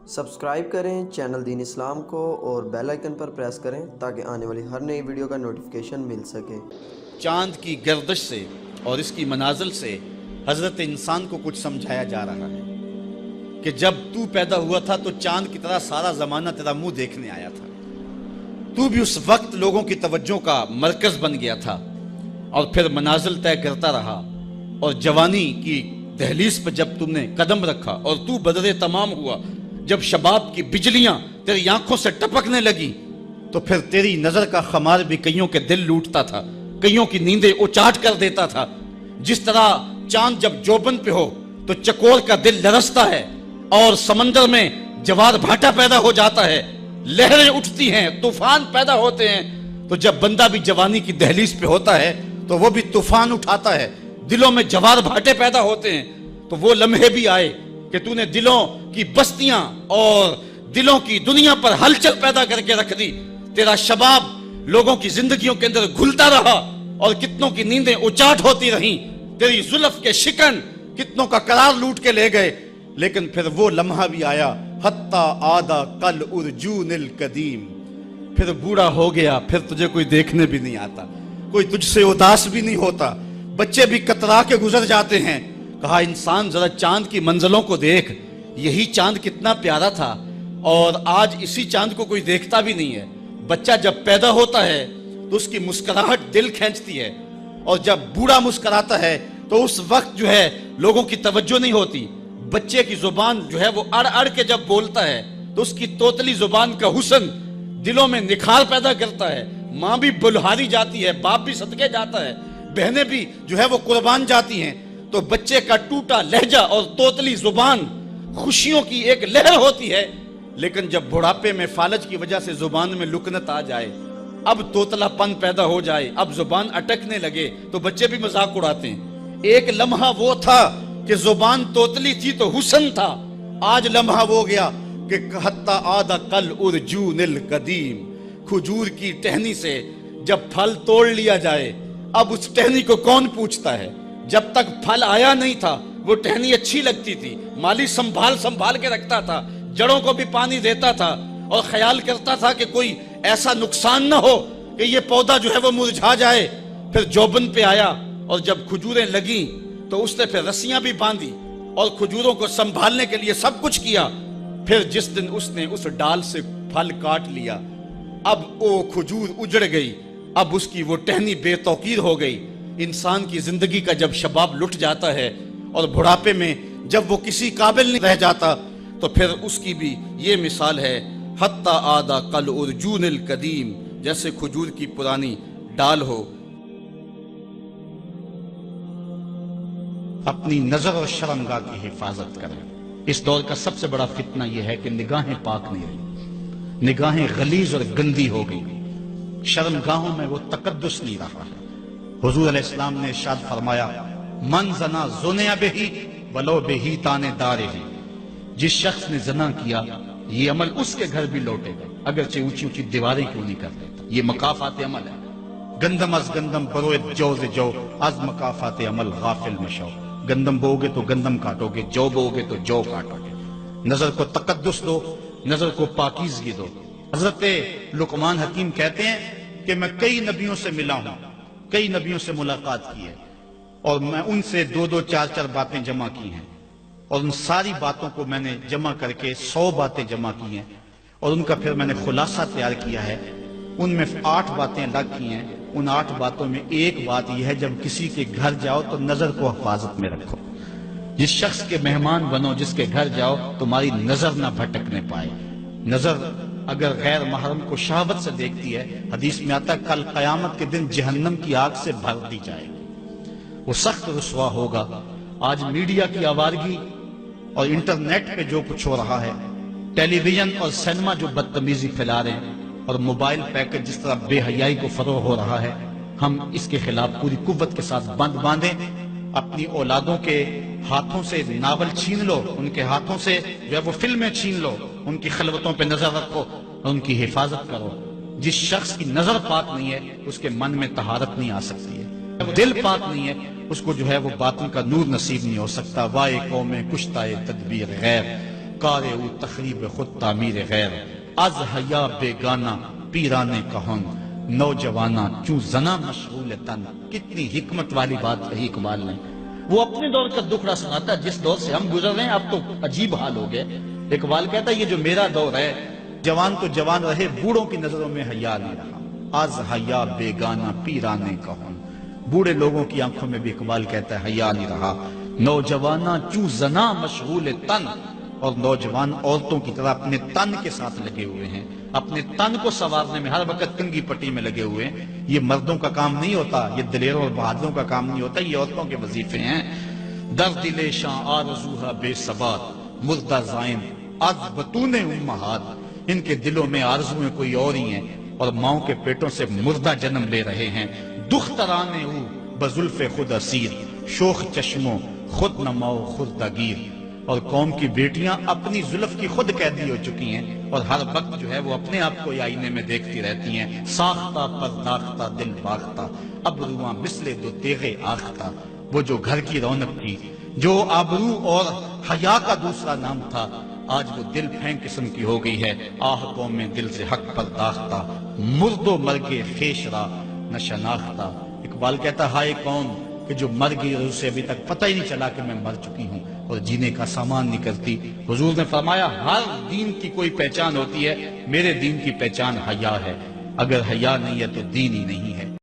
Subscribe کریں channel then اسلام کو اور بیل آئیکن پر پریس کریں تاکہ آنے والی ہر نئی ویڈیو کا نوٹیفیکیشن مل سکے۔ چاند کی گردش سے اور اس کی منازل سے حضرت انسان کو کچھ سمجھایا جا رہا ہے کہ جب تو پیدا ہوا تھا تو چاند کی طرح سارا زمانہ تیرا منہ دیکھنے آیا تھا، تو بھی اس وقت لوگوں کی توجہ کا مرکز بن گیا تھا اور پھر منازل طے کرتا رہا، اور جوانی کی دہلیز پر جب تم نے قدم رکھا اور تو بدر تمام ہوا، جب شباب کی بجلیاں تیری آنکھوں سے ٹپکنے لگی تو پھر تیری نظر کا خمار بھی کئیوں کے دل لوٹتا تھا، کئیوں کی نیندیں اچاٹ کر دیتا تھا۔ جس طرح چاند جب جوبن پہ ہو تو چکور کا دل لرزتا ہے اور سمندر میں جوار بھاٹا پیدا ہو جاتا ہے، لہریں اٹھتی ہیں، طوفان پیدا ہوتے ہیں، تو جب بندہ بھی جوانی کی دہلیز پہ ہوتا ہے تو وہ بھی طوفان اٹھاتا ہے، دلوں میں جوار بھاٹے پیدا ہوتے ہیں۔ تو وہ لمحے بھی آئے کہ تو نے دلوں کی بستیاں اور دلوں کی دنیا پر ہلچل پیدا کر کے رکھ دی۔ تیرا شباب لوگوں کی زندگیوں کے اندر گھلتا رہا اور کتنوں کی نیندیں اچاٹ ہوتی رہیں، تیری زلف کے شکن کتنوں کا قرار لوٹ کے لے گئے، لیکن پھر وہ لمحہ بھی آیا، حتی آدھا کل ارجون القدیم، پھر بوڑھا ہو گیا، پھر تجھے کوئی دیکھنے بھی نہیں آتا، کوئی تجھ سے اداس بھی نہیں ہوتا، بچے بھی کترا کے گزر جاتے ہیں۔ کہا انسان ذرا چاند کی منزلوں کو دیکھ، یہی چاند کتنا پیارا تھا اور آج اسی چاند کو کوئی دیکھتا بھی نہیں ہے۔ بچہ جب پیدا ہوتا ہے تو اس کی مسکراہٹ دل کھینچتی ہے، اور جب بوڑھا مسکراتا ہے تو اس وقت جو ہے لوگوں کی توجہ نہیں ہوتی۔ بچے کی زبان جو ہے وہ اڑ اڑ کے جب بولتا ہے تو اس کی توتلی زبان کا حسن دلوں میں نکھار پیدا کرتا ہے، ماں بھی بلہاری جاتی ہے، باپ بھی صدقے جاتا ہے، بہنیں بھی جو ہے وہ قربان جاتی ہیں۔ تو بچے کا ٹوٹا لہجہ اور توتلی زبان خوشیوں کی ایک لہر ہوتی ہے، لیکن جب بڑھاپے میں فالج کی وجہ سے زبان میں لکنت آ جائے، اب توتلا پن پیدا ہو جائے، اب زبان اٹکنے لگے تو بچے بھی مذاق اڑاتے ہیں۔ ایک لمحہ وہ تھا کہ زبان توتلی تھی تو حسن تھا، آج لمحہ وہ گیا کہ حتی آدھا کل ارجون القدیم، کھجور کی ٹہنی سے جب پھل توڑ لیا جائے اب اس ٹہنی کو کون پوچھتا ہے؟ جب تک پھل آیا نہیں تھا وہ ٹہنی اچھی لگتی تھی، مالی سنبھال کے رکھتا تھا، جڑوں کو بھی پانی دیتا تھا اور خیال کرتا تھا کہ کوئی ایسا نقصان نہ ہو کہ یہ پودا جو ہے وہ مرجھا جائے۔ پھر جوبن پہ آیا اور جب کھجوریں لگیں تو اس نے پھر رسیاں بھی باندھی اور کھجوروں کو سنبھالنے کے لیے سب کچھ کیا۔ پھر جس دن اس نے اس ڈال سے پھل کاٹ لیا، اب وہ کھجور اجڑ گئی، اب اس کی وہ ٹہنی بے توقیر ہو گئی۔ انسان کی زندگی کا جب شباب لٹ جاتا ہے اور بڑھاپے میں جب وہ کسی قابل نہیں رہ جاتا تو پھر اس کی بھی یہ مثال ہے، حتی آدھا کل ارجون القدیم، جیسے کھجور کی پرانی ڈال ہو۔ اپنی نظر اور شرمگاہ کی حفاظت کریں۔ اس دور کا سب سے بڑا فتنہ یہ ہے کہ نگاہیں پاک نہیں رہی، نگاہیں غلیظ اور گندی ہو گئی، شرمگاہوں میں وہ تقدس نہیں رہا ہے۔ حضور علیہ السلام نے ارشاد فرمایا، من زنا زنیا بہی ولو بہی تانے دارے ہی، جس شخص نے زنا کیا یہ عمل اس کے گھر بھی لوٹے گا، اگرچہ اونچی اونچی دیواریں کیوں نہیں کر دیتا۔ یہ مکافات عمل ہے۔ گندم از گندم بروئے جو جو از مکافات عمل غافل مشو، گندم بو گے تو گندم کاٹو گے، جو بو گے تو جو کاٹو گے۔ نظر کو تقدس دو، نظر کو پاکیزگی دو۔ حضرت لقمان حکیم کہتے ہیں کہ میں کئی نبیوں سے ملا ہوں، کئی نبیوں سے ملاقات کی ہے، اور میں ان سے 2 4 باتیں جمع کی ہیں، اور ان ساری باتوں کو میں نے جمع کر کے 100 باتیں جمع کی ہیں، اور ان کا پھر میں نے خلاصہ تیار کیا ہے۔ ان میں 8 باتیں الگ کی ہیں۔ ان 8 باتوں میں ایک بات یہ ہے، جب کسی کے گھر جاؤ تو نظر کو حفاظت میں رکھو۔ جس شخص کے مہمان بنو، جس کے گھر جاؤ، تمہاری نظر نہ بھٹکنے پائے۔ نظر اگر غیر محرم کو شہوت سے دیکھتی ہے، حدیث میں آتا ہے کل قیامت کے دن جہنم کی آگ سے بھر دی جائے گی، وہ سخت رسوا ہوگا۔ آج میڈیا کی آوارگی اور انٹرنیٹ پہ جو کچھ ہو رہا ہے، ٹیلی ویژن اور سینما جو بدتمیزی پھیلا رہے ہیں، اور موبائل پیکج جس طرح بے حیائی کو فروغ ہو رہا ہے، ہم اس کے خلاف پوری قوت کے ساتھ بند باندھیں۔ اپنی اولادوں کے ہاتھوں سے ناول چھین لو، ان کے ہاتھوں سے جو ہے وہ فلمیں چھین لو، ان کی خلوتوں پہ نظر رکھو اور ان کی حفاظت کرو۔ جس شخص کی نظر پاک نہیں ہے اس کے من میں طہارت نہیں آ سکتی ہے، دل پاک نہیں ہے اس کو جو ہے وہ باطن کا نور نصیب نہیں ہو سکتا۔ وائے قوم کشتائے تدبیر غیر، کار او تخریب خود تعمیر غیر از حیا بیگانہ پیرانے کہن نوجوانہ چوں زنا مشغول تن. کتنی حکمت والی بات کہی اقبال نے. وہ اپنے دور کا دکھڑا سناتا ہے جس دور سے ہم گزر رہے ہیں. اب تو عجیب حال ہو گئے. اقبال کہتا ہے یہ جو میرا دور ہے جوان تو جوان رہے بوڑھوں کی نظروں میں حیا نہیں رہا. از حیا بیگانہ پیرانے کہن. بوڑھے لوگوں کی آنکھوں میں بھی اقبال کہتا ہے حیا نہیں رہا. نوجوانہ چوں زنا مشغول تن. اور نوجوان عورتوں کی طرح اپنے تن کے ساتھ لگے ہوئے ہیں, اپنے تن کو سنوارنے میں ہر وقت کنگھی پٹی میں لگے ہوئے ہیں. یہ مردوں کا کام نہیں ہوتا, یہ دلیروں اور بہادروں کا کام نہیں ہوتا, یہ عورتوں کے وظیفے ہیں. در دل شاں آرزوہا بے ثبات مردہ زائن از بطون امہات. ان کے دلوں میں آرزویں کوئی اور ہی ہیں اور ماؤں کے پیٹوں سے مردہ جنم لے رہے ہیں. دخترانے او بزلف خود اسیر شوخ چشموں خود نماؤ خردہ گیر. اور قوم کی بیٹیاں اپنی زلف کی خود قیدی ہو چکی ہیں اور ہر وقت جو ہے وہ اپنے آپ کو آئینے میں دیکھتی رہتی ہیں. ساختہ پرداختہ دل باختہ ابروان مثل دو تیغے آختہ. وہ جو گھر کی رونق تھی, جو آبرو اور حیا کا دوسرا نام تھا, آج وہ دل پھینک قسم کی ہو گئی ہے. آہ قوم میں دل سے حق پرداختہ مرد و مرگے خیش را نہ شناختہ. اقبال کہتا ہائے قوم کہ جو مر گئی اور اسے ابھی تک پتہ ہی نہیں چلا کہ میں مر چکی ہوں اور جینے کا سامان نہیں کرتی. حضور نے فرمایا ہر دین کی کوئی پہچان ہوتی ہے, میرے دین کی پہچان حیا ہے. اگر حیا نہیں ہے تو دین ہی نہیں ہے.